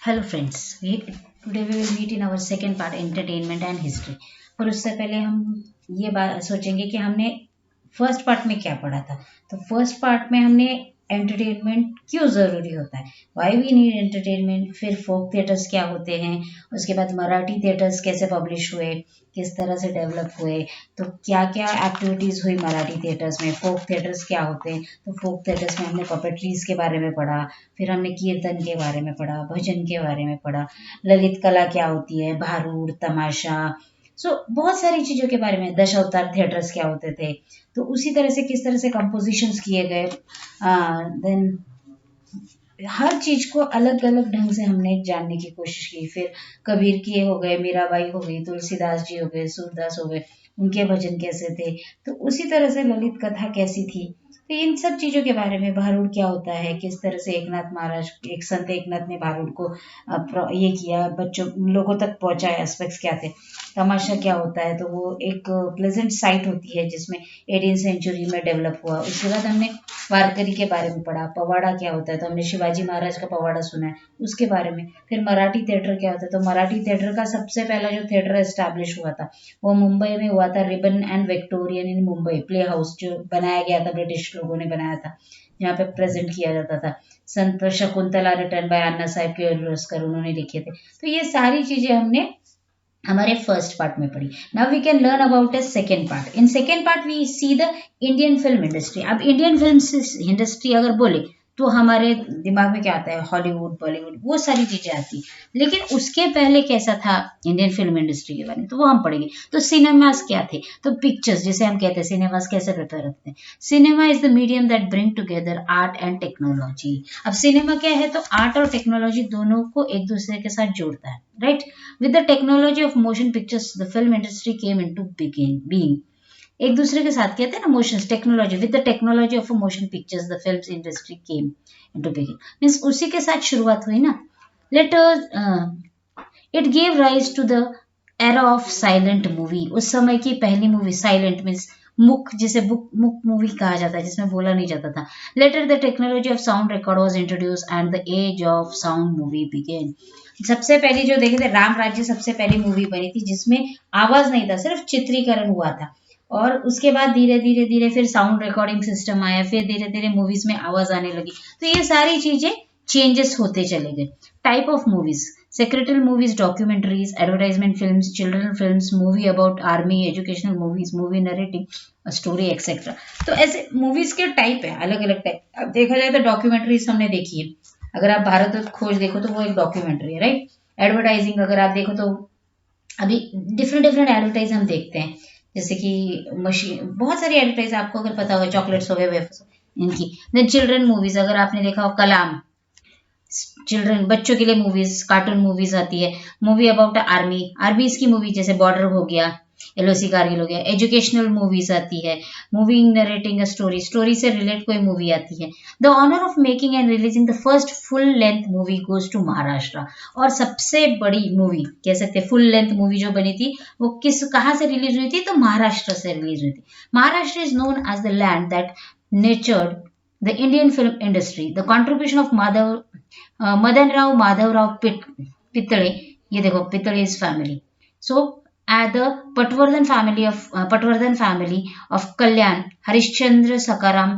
Hello friends, today we will meet in our second part entertainment and history. और उससे पहले हम ये बात सोचेंगे कि हमने फर्स्ट पार्ट में क्या पढ़ा था। तो फर्स्ट पार्ट में हमने एंटरटेनमेंट क्यों ज़रूरी होता है, वाई वी नीड एंटरटेनमेंट, फिर फोक थिएटर्स क्या होते हैं, उसके बाद मराठी थिएटर्स कैसे पब्लिश हुए, किस तरह से डेवलप हुए, तो क्या क्या एक्टिविटीज़ हुई मराठी थिएटर्स में, फोक थिएटर्स क्या होते हैं। तो फोक थिएटर्स में हमने पपेट्रीज के बारे में पढ़ा, फिर हमने कीर्तन के बारे में पढ़ा, भजन के बारे में पढ़ा, ललित कला क्या होती है, भारूड, तमाशा, बहुत सारी चीज़ों के बारे में, दशावतार थिएटर्स क्या होते थे। तो उसी तरह से किस तरह से कंपोजिशंस किए गए, देन हर चीज को अलग अलग ढंग से हमने जानने की कोशिश की। फिर कबीर की हो गए, मीराबाई हो गई, तुलसीदास जी हो गए, सूरदास हो गए, उनके भजन कैसे थे। तो उसी तरह से ललित कथा कैसी थी, तो इन सब चीजों के बारे में, भारूड क्या होता है, किस तरह से एकनाथ महाराज, एक संत एकनाथ ने भारूड को ये किया, बच्चों लोगों तक पहुंचाया, एस्पेक्ट्स क्या थे। तमाशा क्या होता है, तो वो एक प्लेजेंट साइट होती है जिसमें 18th सेंचुरी में डेवलप हुआ। उसके बाद हमने वारकरी के बारे में पढ़ा, पवाड़ा क्या होता है, तो हमने शिवाजी महाराज का पवाड़ा सुना है, उसके बारे में। फिर मराठी थिएटर क्या होता है, तो मराठी थिएटर का सबसे पहला जो थिएटर एस्टैब्लिश हुआ था वो मुंबई में हुआ था, ribbon and Victorian in Mumbai play house, जो बनाया गया था, ब्रिटिश लोगों ने बनाया था, यहाँ पे प्रेजेंट किया जाता था। संत शकुंतला रिटर्न बाय अन्ना साहेब किर्लोस्कर, उन्होंने लिखे थे। तो ये सारी चीजें हमने हमारे फर्स्ट पार्ट में पढ़ी। Now we can learn about a second part. In second part we see the Indian film industry. अब इंडियन फिल्म इंडस्ट्री अगर बोले तो हमारे दिमाग में क्या आता है, हॉलीवुड, बॉलीवुड, वो सारी चीजें आती है। लेकिन उसके पहले कैसा था इंडियन फिल्म इंडस्ट्री के बारे में, तो वो हम पढ़ेंगे। तो सिनेमास क्या थे, तो पिक्चर्स जिसे हम कहते हैं, सिनेमास कैसे प्रिपेयर होते हैं। Cinema is the medium that bring together art and technology. अब सिनेमा क्या है, तो आर्ट और टेक्नोलॉजी दोनों को एक दूसरे के साथ जोड़ता है, right. With the technology of motion pictures, the film industry came into being. एक दूसरे के साथ कहते हैं ना, motions, technology, with the technology of motion pictures the film industry came into begin, means उसी के साथ शुरुआत हुई ना। Let it gave rise to the era of silent movie. उस समय की पहली मूवी, साइलेंट मीन्स मुक, जिसे मुक मूवी कहा जाता है, जिसमें बोला नहीं जाता था। Later the technology of sound record was introduce and the age of sound movie began. सबसे पहली जो देखे थे, राम राज्य सबसे पहली मूवी बनी थी जिसमें आवाज नहीं था, सिर्फ चित्रीकरण हुआ था। और उसके बाद धीरे धीरे धीरे फिर साउंड रिकॉर्डिंग सिस्टम आया, फिर धीरे धीरे मूवीज में आवाज आने लगी। तो ये सारी चीजें चेंजेस होते चले गए। Type of movies, सेक्रेटल movies, documentaries, advertisement films, children films, movie about army, educational movies, movie narrative story etcetera. तो ऐसे मूवीज के टाइप है, अलग अलग टाइप। अब देखा जाए तो डॉक्यूमेंट्रीज हमने देखी है, अगर आप भारत खोज देखो तो वो एक डॉक्यूमेंट्री है, राइट। एडवर्टाइजिंग अगर आप देखो तो अभी डिफरेंट डिफरेंट एडवर्टाइज हम देखते हैं, जैसे कि मशीन, बहुत सारी एडवर्टाइज आपको अगर पता हो, चॉकलेट्स हो गए, वेफर्स, इनकी। देन चिल्ड्रन मूवीज, अगर आपने देखा हो कलाम, चिल्ड्रन, बच्चों के लिए मूवीज, कार्टून मूवीज आती है। मूवी अबाउट आर्मी, आर्मीज की मूवी, जैसे बॉर्डर हो गया, एलओसी कारगिल हो गया। एजुकेशनल मूवीज आती है, मूवी नरेटिंग स्टोरी, स्टोरी से रिलेट कोई मूवी आती है। The honour of making and releasing the first full length movie goes to Maharashtra. और सबसे बड़ी मूवी कह सकते हैं, फुल लेंथ मूवी जो बनी थी वो कहाँ से रिलीज हुई थी, तो महाराष्ट्र से रिलीज हुई थी। Maharashtra is known as the land that nurtured the Indian film industry. The contribution of Madan Madhavrao Pitale, ये देखो, Pitale is family. So the Patwardhan family of Kalyan, Harishchandra Sakaram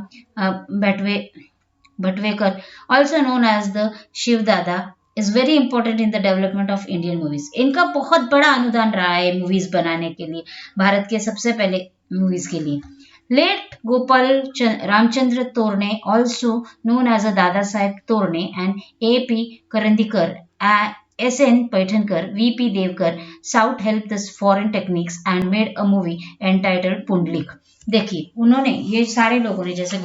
Bhatvekar, also known as the Shiv Dada, is very important in the development of Indian movies. इनका बहुत बड़ा अनुदान रहा है movies बनाने के लिए, भारत के सबसे पहले मूवीज के लिए। Late Gopal Ramchandra Torne, also known as a Dada Saheb Torne, and A.P. Karandikar, S.N. Paithankar, V.P. Devkar, South helped this foreign techniques and made a movie entitled Pundalik. देखिए, उन्होंने, ये सारे लोगों ने, जैसे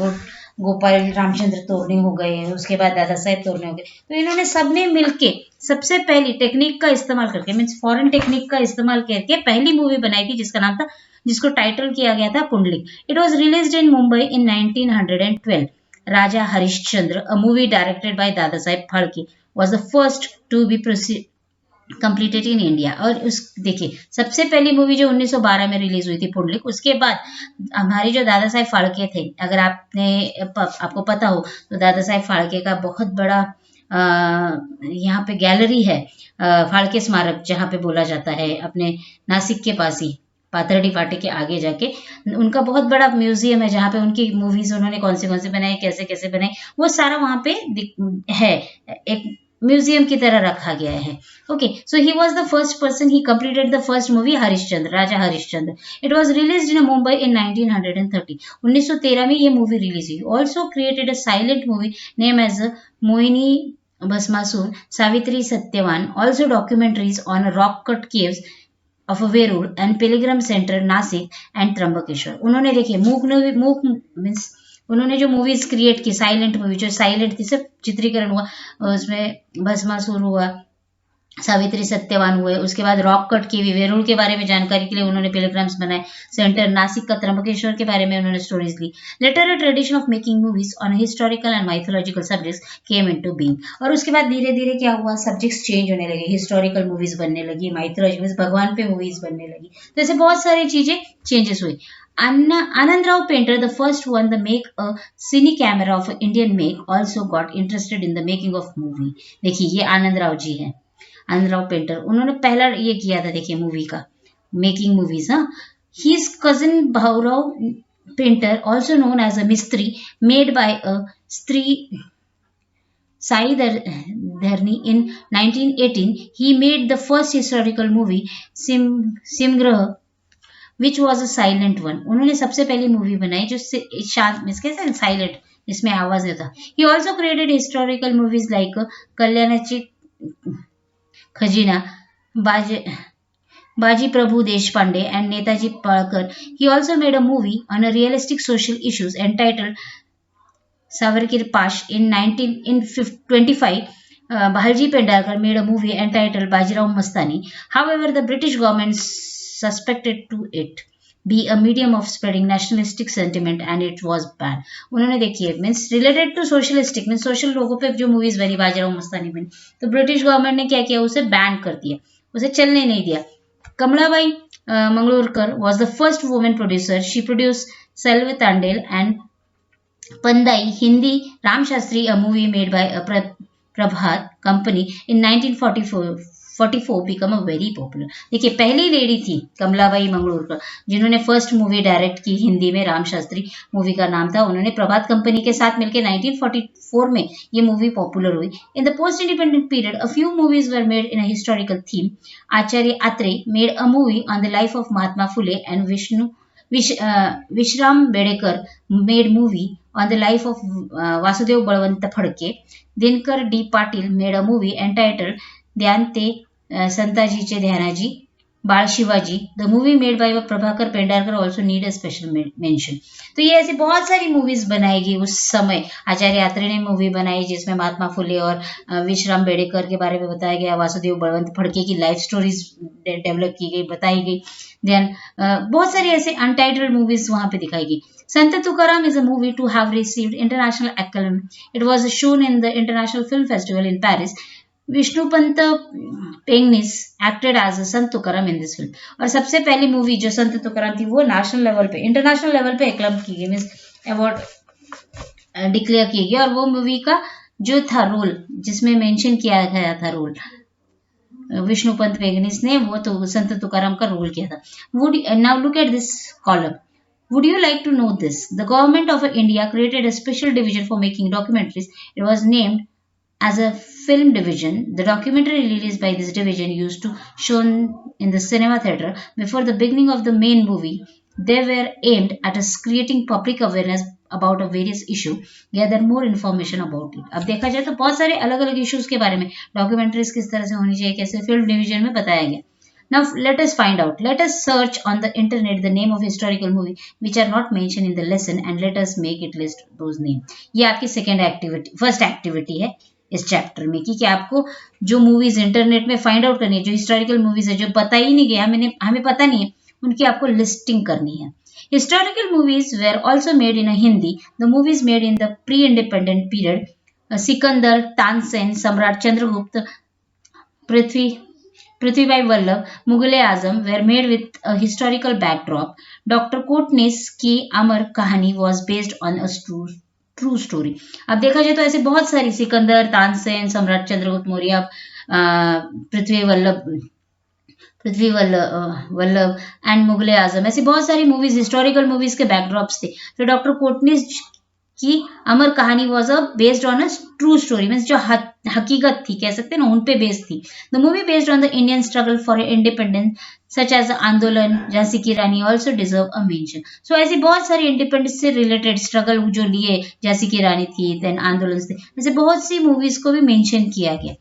गोपाल रामचंद्र तोरने हो गए, उसके बाद दादा साहेब तोरने हो गए, तो इन्होंने सबने मिलके सबसे पहली टेक्निक का इस्तेमाल करके, मीन्स फॉरेन टेक्निक का इस्तेमाल करके पहली मूवी बनाई थी, जिसका नाम था, जिसको टाइटल किया गया था Pundalik. It was release in Mumbai in 1912। Raja Harishchandra, a movie directed by Dada Saheb Phalke, was the first to be completed in India. और उस, देखिए, सबसे पहली मूवी जो 1912 में रिलीज हुई थी, पुंडलिक, उसके बाद हमारे जो दादा साहेब फाल्के थे, अगर आपको पता हो तो दादा साहेब फाल्के का बहुत बड़ा यहाँ पे गैलरी है फाड़के स्मारक, जहाँ पे बोला जाता है अपने नासिक के पास ही, पाथर्डी फाटे के आगे जाके उनका बहुत बड़ा म्यूजियम है, जहाँ पे उनकी मूवीज उन्होंने कौन से बनाए, कैसे कैसे बनाए, वो सारा वहाँ पे है, एक म्यूजियम की तरह रखा गया है। Okay, so he was the first person, he completed the first movie Harishchandra, Raja Harishchandra. It was release in Mumbai in 1930, 1913 में ये मूवी रिलीज हुई। Also created a silent movie name as Mohini Bhasmasur, Savitri Satyavan, also documentaries on rock cut caves of Verul and pilgrim centre Nashik and Trimbakeshwar. उन्होंने देखिए मूक means उन्होंने जो movies create की, silent movie जो साइलेंट थी, सिर्फ चित्रीकरण हुआ, उसमें भस्मासुर हुआ, सावित्री सत्यवान हुए, उसके बाद रॉक कट की, वेरूळ के बारे में जानकारी के लिए उन्होंने पिलग्रम्स बनाए, सेंटर नासिक का त्र्यंबकेश्वर के बारे में उन्होंने स्टोरीज ली। Later a tradition of making movies on historical and mythological subjects came into being. और उसके बाद धीरे धीरे क्या हुआ, सब्जेक्ट्स चेंज होने लगे, हिस्टोरिकल मूवीज बनने लगी, माइथोलॉजी मीन्स भगवान पे मूवीज बनने लगी, तो ऐसे बहुत सारी चीजें चेंजेस हुई। Anandrao Painter, the first one, the make a cine camera of Indian make, also got interested in the making of movie। देखिए ये आनंद राव जी है, आनंद राव पेंटर, उन्होंने पहला ये किया था, देखिए मूवी का मेकिंग मूवीज। हाँ, his cousin Bhaurao Painter, also known as a Mistri, made bye अ स्त्री Sai Dharni in 1918, he made the first historical movie Simgrah, which was a silent one. उन्होंने सबसे पहली मूवी बनाई जो शांत मीन्स कैसे साइलेंट, जिसमें आवाज नहीं होता। He also created historical movies like Kalyanachi Khajina, Baji Prabhu Deshpande and Netaji Palkar. He also made a movie on a realistic social issues entitled Savarkir Pash in 25. Bhalji Pendalkar made a movie entitled Bajirao Mastani. However, the British government suspected to it be a medium of spreading nationalistic sentiment and it was banned। उन्होंने देखिए means related to socialistic means social लोगों पे जो movies बनी, बाजीराव मस्तानी बनी, तो British government ने क्या किया, उसे बैन कर दिया, उसे चलने नहीं दिया। Kamlabai Mangalorkar was the first women producer. She produce सेल्व तांडेल and Pandai Hindi Ramshastri, a movie made by a Prabhat company in 1944 become a very popular। देखिए पहली लेडी थी कमलाबाई मंगलोरकर, जिन्होंने फर्स्ट मूवी डायरेक्ट की हिंदी में, रामशास्त्री मूवी का नाम था। उन्होंने प्रभात कंपनी के साथ मिलकर 1944 में ये मूवी पॉपुलर हुई। In the post independent period a few movies were made in a historical theme. Acharya Atre made a movie on the life of Mahatma Phule and Vishram Bedekar made movie on the life of Vasudev Balwant Phadke. Dinkar D. Patil made a movie entitled Dhyan Te Santaji Che Dhyanaji, बाल Shivaji. The movie made by Prabhakar Pendharkar also need a special mention. तो ये ऐसी बहुत सारी movies बनाई गई उस समय। आचार्य आत्रे ने मूवी बनाई जिसमें महात्मा फुले और विश्राम बेड़ेकर के बारे में बताया गया, वासुदेव बलवंत फड़के की लाइफ स्टोरीज डेवलप की गई, बताई गई। देन बहुत सारी ऐसे अनटाइटल्ड मूवीज वहां पे दिखाई गई। संत Tukaram is a movie to have received international acclaim. It was shown in the International Film Festival in Paris. Vishnupant Pagnis acted as Sant Tukaram in this film. और सबसे पहली मूवी जो संत तुकाराम थी वो नेशनल लेवल पे, इंटरनेशनल लेवल पे एक्लेम की गई, मीन्स अवार्ड डिक्लेयर की गई। और वो मूवी का जो था रोल, जिसमें मेंशन किया गया था रोल, विष्णुपंत पेंगनिस ने वो तो संत तुकाराम का रोल किया था। Would now look at this column. Would you like to know this? The government of India created a special division for making documentaries. It was named as a film division. The documentary released by this division used to shown in the cinema theater before the beginning of the main movie. They were aimed at creating public awareness about a various issue, gather more information about it। अब देखा जाए तो बहुत सारे अलग अलग issues के बारे में डॉक्यूमेंट्रीज किस तरह से होनी चाहिए, कैसे फिल्म डिवीजन में बताया गया। Now let us find out. Let us search on the internet the name of historical movie which are not mentioned in the lesson and let us make it list those names। ये आपकी second activity, first activity है इस chapter में कि आपको जो movies internet में find out करनी है, जो हिस्टोरिकल मूवीज है जो पता ही नहीं गया, हमें पता नहीं है, उनकी आपको लिस्टिंग करनी है। Historical movies were also made in a Hindi. The movies made in the pre-independent period, Sikandar, Tansen, Samrat Chandragupta, Prithvibai Vallabh, Mughal-e-Azam were made with a historical backdrop. Dr. Kotnis ki Amar Kahani was based on a true true story. अब देखा जाए तो ऐसे बहुत सारी, सिकंदर, तानसेन, सम्राट चंद्रगुप्त मौर्य, पृथ्वी वल्लभ पृथ्वी Vallabh and Mughal e आजम, ऐसी बहुत सारी मूवीज, हिस्टोरिकल मूवीज के बैकड्रॉप्स थे। फिर डॉक्टर कोटनीस की अमर कहानी was a based on a true story, means जो हकीकत थी, कह सकते हैं ना, उन पे बेस्ड थी। The movie based on the Indian struggle for independence such as Andolan, Jhansi ki Rani also deserve a mention. So ऐसी बहुत सारी इंडिपेंडेंस से रिलेटेड स्ट्रगल जो लिए, झांसी की रानी थी, देन आंदोलन थे, ऐसे बहुत सी मूवीज को भी मेंशन किया गया।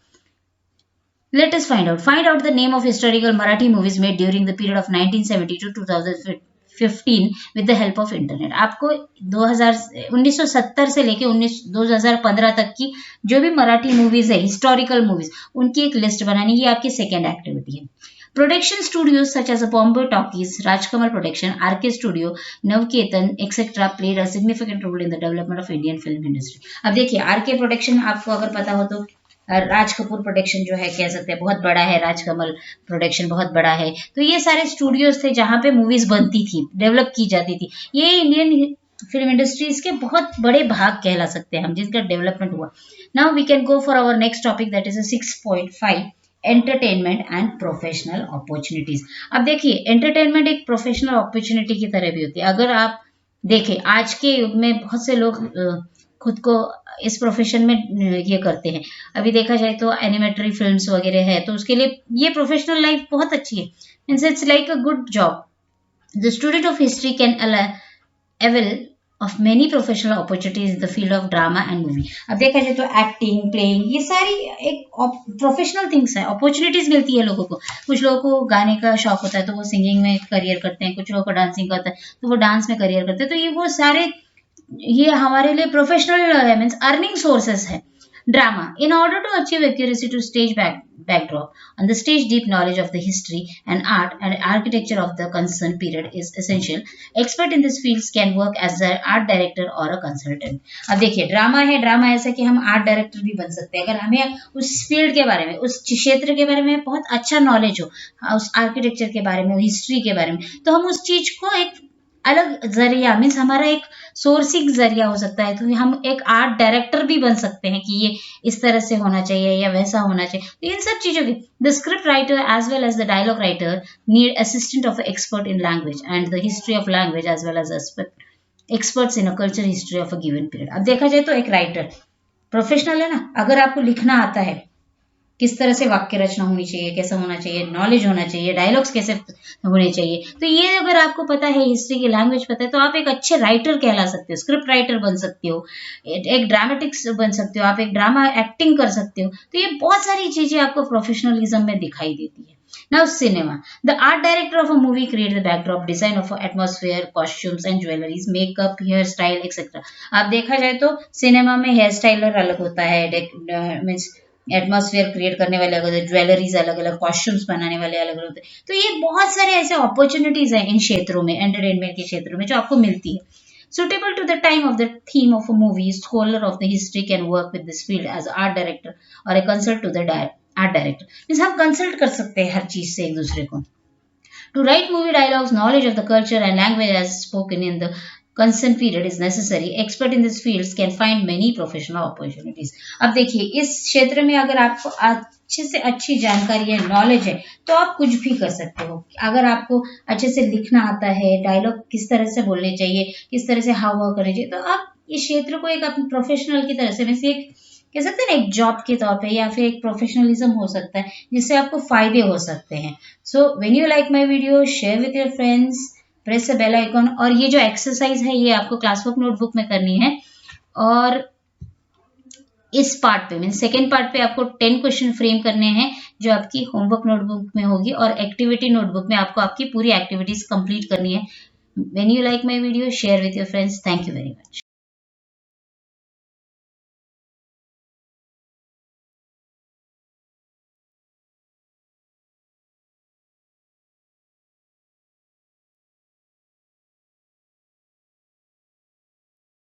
Let us find out. Find out the name of historical Marathi movies made during the period of 1970 to 2015 with the help of internet. आपको 1970 से लेके 2015 तक की जो भी मराठी मूवीज है, हिस्टोरिकल मूवीज, उनकी एक लिस्ट बनानी, ये आपकी सेकेंड एक्टिविटी है। Production studios such as Bombay Talkies, Rajkamal Production, RK Studio, Navketan, etc. played a significant role in the development of Indian film industry. अब देखिए RK Production आपको अगर पता हो तो राज कपूर प्रोडक्शन जो है, कह सकते हैं बहुत बड़ा है, राजकमल प्रोडक्शन बहुत बड़ा है। तो ये सारे स्टूडियोज थे जहाँ पे मूवीज बनती थी, डेवलप की जाती थी। ये इंडियन फिल्म इंडस्ट्रीज के बहुत बड़े भाग कहला सकते हैं हम, जिनका डेवलपमेंट हुआ। Now we can go for our next topic, that is 6.5 entertainment and professional opportunities. अब देखिए, एंटरटेनमेंट एक प्रोफेशनल अपॉर्चुनिटी की तरह भी होती है। अगर आप देखें, आज के युग में बहुत से लोग खुद को इस प्रोफेशन में ये करते हैं। अभी देखा जाए तो एनिमेटरी फिल्म्स वगैरह है, तो उसके लिए ये प्रोफेशनल लाइफ बहुत अच्छी है, means it's like a good job. The student of history can avail of many professional opportunities in the field of drama and movie. अब देखा जाए तो एक्टिंग, प्लेइंग, ये सारी एक प्रोफेशनल थिंग्स है, अपॉर्चुनिटीज मिलती है लोगों को। कुछ लोगों को गाने का शौक होता है तो वो सिंगिंग में करियर करते हैं, कुछ लोगों को डांसिंग का होता है तो वो डांस में करियर करते हैं। तो ये वो सारे, ये हमारे लिए प्रोफेशनल मीन्स अर्निंग सोर्सेस है। Drama, in order to achieve accuracy to stage backdrop on the stage, deep knowledge of the history and art and architecture of the concerned period is essential. Expert in this fields can work as an art director or a consultant. अब देखिए, drama है, drama ऐसा कि हम art director भी बन सकते हैं अगर हमें उस फील्ड के बारे में, उस क्षेत्र के बारे में बहुत अच्छा नॉलेज हो, उस आर्किटेक्चर के बारे में, हिस्ट्री के बारे में, तो हम उस चीज को एक अलग जरिया, मीन्स हमारा एक सोर्सिंग जरिया हो सकता है। तो हम एक आर्ट डायरेक्टर भी बन सकते हैं कि ये इस तरह से होना चाहिए या वैसा होना चाहिए। तो इन सब चीजों की, the script writer as well as the dialogue writer need assistant of expert in language and the history of language as well as experts in a culture history of a given period. अब देखा जाए तो एक writer professional है ना, अगर आपको लिखना आता है, किस तरह से वाक्य रचना होनी चाहिए, कैसा होना चाहिए, नॉलेज होना चाहिए, डायलॉग्स कैसे होने चाहिए, तो ये अगर आपको पता है, हिस्ट्री की लैंग्वेज पता है, तो आप एक अच्छे राइटर कहला सकते हो, स्क्रिप्ट राइटर बन सकते हो, एक ड्रामेटिक्स बन सकते हो, आप एक ड्रामा एक्टिंग कर सकते हो। तो ये बहुत सारी चीजें आपको प्रोफेशनलिज्म में दिखाई देती है। Now cinema. The art director of a movie creates the backdrop, design of atmosphere, costumes and jewelries, makeup, hairstyle, etc. आप देखा जाए तो सिनेमा में हेयर स्टाइलर अलग होता है, मीन्स एटमॉस्फेयर क्रिएट करने वाले अलग होते हैं, ज्वेलरीज अलग अलग, कॉस्ट्यूम्स बनाने वाले अलग अलग होते हैं। तो ये बहुत सारे ऐसे अपॉर्चुनिटीज हैं इन क्षेत्रों में, एंटरटेनमेंट के क्षेत्रों में, जो आपको मिलती है। Suitable to the time of the theme of a movie, scholar of the history can work with this field as art director or a consult to the art director. Means हम consult कर सकते हैं हर चीज से एक दूसरे को। To write movie dialogues, knowledge of the culture and language as spoken in the concerned period is necessary. Expert in these fields can find many professional opportunities. अब देखिए, इस क्षेत्र में अगर आपको अच्छे से अच्छी जानकारी है, नॉलेज है, तो आप कुछ भी कर सकते हो। अगर आपको अच्छे से लिखना आता है, डायलॉग किस तरह से बोलने चाहिए, किस तरह से हाव भाव करने चाहिए, तो आप इस क्षेत्र को एक अपने प्रोफेशनल की तरह से, वैसे एक कह सकते हैं ना, एक जॉब के तौर पे या फिर एक प्रोफेशनलिज्म हो सकता है, जिससे आपको फायदे हो सकते हैं। So when you like my video, share with your friends, press the bell icon. और ये जो एक्सरसाइज है, ये आपको क्लासवर्क नोटबुक में करनी है, और इस पार्ट पे, मीन सेकेंड पार्ट पे आपको 10 क्वेश्चन फ्रेम करने हैं, जो आपकी होमवर्क नोटबुक में होगी, और एक्टिविटी नोटबुक में आपको आपकी पूरी एक्टिविटीज कंप्लीट करनी है। When you like my video, share with your friends. Thank you very much.